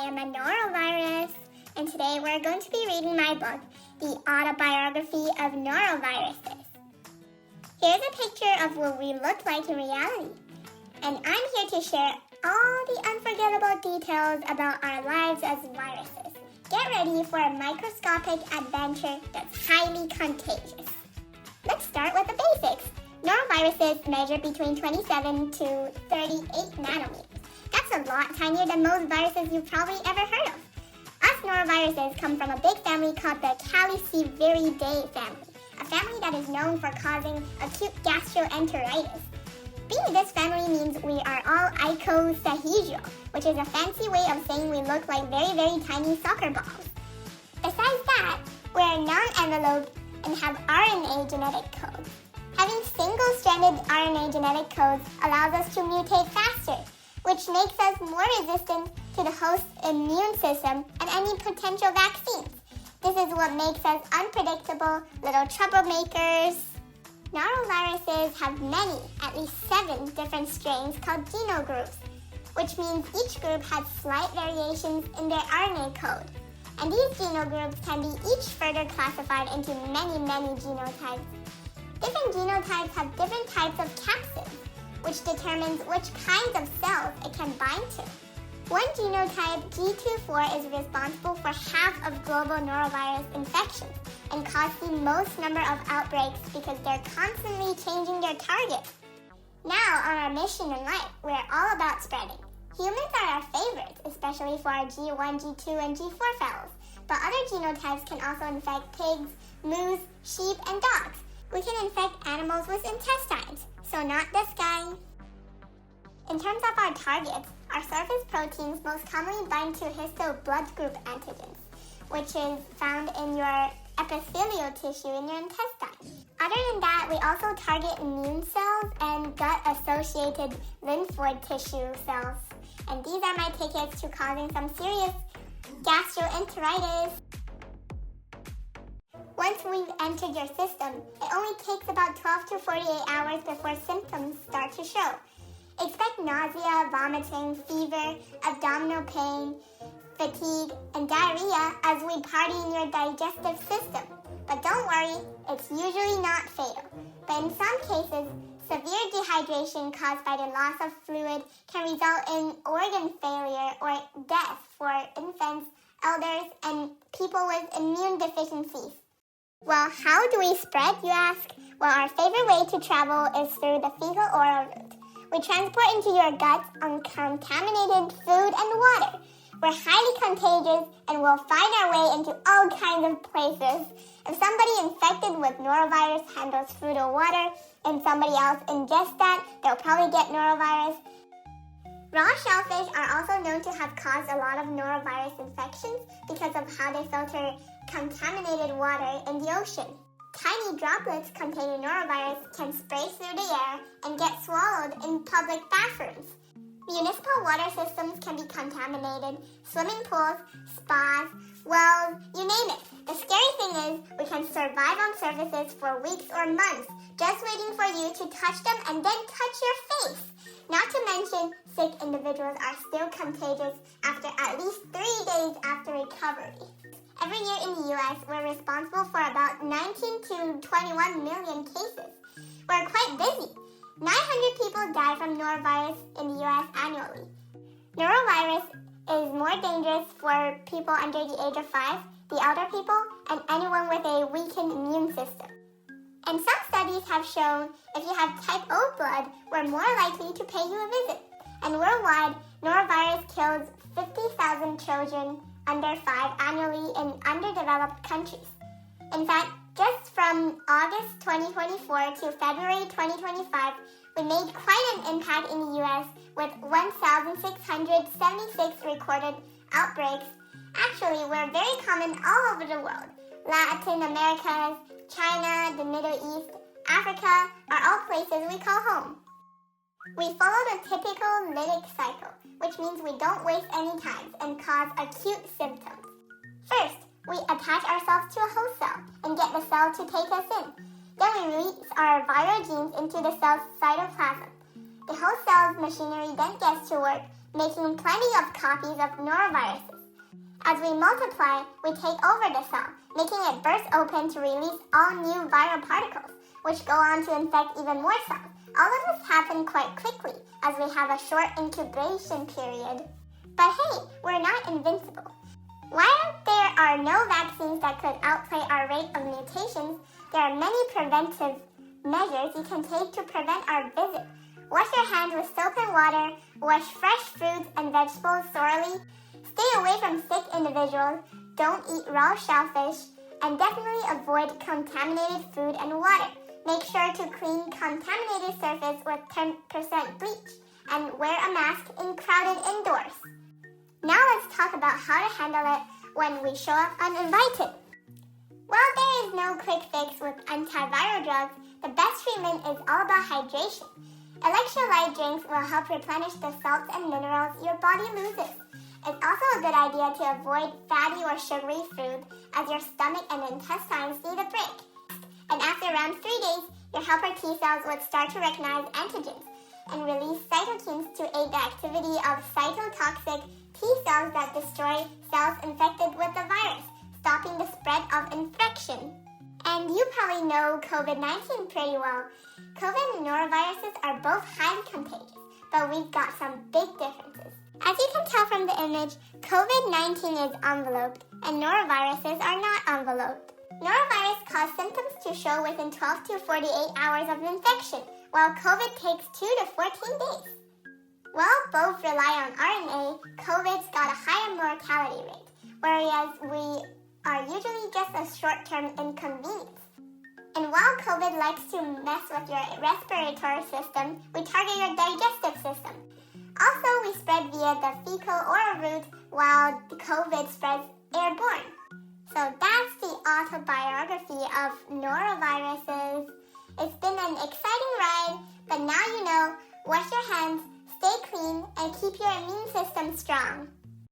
am a norovirus, and today we're going to be reading my book, The Autobiography of Noroviruses. Here's a picture of what we look like in reality, and I'm here to share all the unforgettable details about our lives as viruses. Get ready for a microscopic adventure that's highly contagious. Let's start with the basics. Noroviruses measure between 27 to 38 nanometers. That's a lot tinier than most viruses you've probably ever heard of. Us noroviruses come from a big family called the Calliciviridae family, a family that is known for causing acute gastroenteritis. Being this family means we are all icosahedral, which is a fancy way of saying we look like very, very tiny soccer balls. Besides that, we're non-enveloped and have RNA genetic codes. Having single-stranded RNA genetic codes allows us to mutate faster, which makes us more resistant to the host's immune system and any potential vaccines. This is what makes us unpredictable little troublemakers. Noroviruses have many, at least 7 different strains called genogroups, which means each group has slight variations in their RNA code. And these genogroups can be each further classified into many, many genotypes. Different genotypes have different types of capsids, which determines which kinds of cells it can bind to. One genotype, G24, is responsible for half of global norovirus infections and cause the most number of outbreaks because they're constantly changing their target. Now, on our mission in life, we're all about spreading. Humans are our favorites, especially for our G1, G2, and G4 fellows, but other genotypes can also infect pigs, moose, sheep, and dogs. We can infect animals with intestines, so not this guy. In terms of our targets, our surface proteins most commonly bind to histo blood group antigens, which is found in your epithelial tissue in your intestine. Other than that, we also target immune cells and gut-associated lymphoid tissue cells. And these are my tickets to causing some serious gastroenteritis. Once we've entered your system, it only takes about 12 to 48 hours before symptoms start to show. Expect nausea, vomiting, fever, abdominal pain, fatigue, and diarrhea as we party in your digestive system. But don't worry, it's usually not fatal. But in some cases, severe dehydration caused by the loss of fluid can result in organ failure or death for infants, elders, and people with immune deficiencies. Well, how do we spread, you ask? Well, our favorite way to travel is through the fecal-oral route. We transport into your guts uncontaminated food and water. We're highly contagious and will find our way into all kinds of places. If somebody infected with norovirus handles food or water and somebody else ingests that, they'll probably get norovirus. Raw shellfish are also known to have caused a lot of norovirus infections because of how they filter contaminated water in the ocean. Tiny droplets containing norovirus can spray through the air and get swallowed in public bathrooms. Municipal water systems can be contaminated, swimming pools, spas, wells, you name it. The scary thing is we can survive on surfaces for weeks or months, just waiting for you to touch them and then touch your face. Not to mention, sick individuals are still contagious after at least 3 days after recovery. Every year in the U.S., we're responsible for about 19 to 21 million cases. We're quite busy. 900 people die from norovirus in the U.S. annually. Norovirus is more dangerous for people under the age of 5, the elder people, and anyone with a weakened immune system. And some studies have shown if you have type O blood, we're more likely to pay you a visit. And worldwide, norovirus kills 50,000 children under 5 annually in underdeveloped countries. In fact, just from August 2024 to February 2025, we made quite an impact in the U.S. with 1,676 recorded outbreaks. Actually, we're very common all over the world. Latin America, China, the Middle East, Africa are all places we call home. We follow the typical lytic cycle, which means we don't waste any time and cause acute symptoms. First, we attach ourselves to a host cell and get the cell to take us in. Then we release our viral genes into the cell's cytoplasm. The host cell's machinery then gets to work, making plenty of copies of noroviruses. As we multiply, we take over the cell, making it burst open to release all new viral particles, which go on to infect even more cells. All of this happens quite quickly, as we have a short incubation period. But hey, we're not invincible. While there are no vaccines that could outplay our rate of mutations, there are many preventive measures you can take to prevent our visit. Wash your hands with soap and water, wash fresh fruits and vegetables thoroughly, stay away from sick individuals, don't eat raw shellfish, and definitely avoid contaminated food and water. Make sure to clean contaminated surface with 10% bleach and wear a mask in crowded indoors. Now let's talk about how to handle it when we show up uninvited. While there is no quick fix with antiviral drugs, the best treatment is all about hydration. Electrolyte drinks will help replenish the salts and minerals your body loses. It's also a good idea to avoid fatty or sugary food, as your stomach and intestines need a break. And after around 3 days, your helper T cells would start to recognize antigens and release cytokines to aid the activity of cytotoxic T cells that destroy cells infected with the virus, stopping the spread of infection. And you probably know COVID-19 pretty well. COVID and noroviruses are both highly contagious, but we've got some big differences. As you can tell from the image, COVID-19 is enveloped, and noroviruses are not enveloped. Norovirus cause symptoms to show within 12 to 48 hours of infection, while COVID takes 2 to 14 days. While both rely on RNA, COVID's got a higher mortality rate, whereas we are usually just a short-term inconvenience. And while COVID likes to mess with your respiratory system, we target your digestive system. Also, we spread via the fecal-oral route, while the COVID spreads airborne. So that's the autobiography of noroviruses. It's been an exciting ride, but now you know, wash your hands, stay clean, and keep your immune system strong.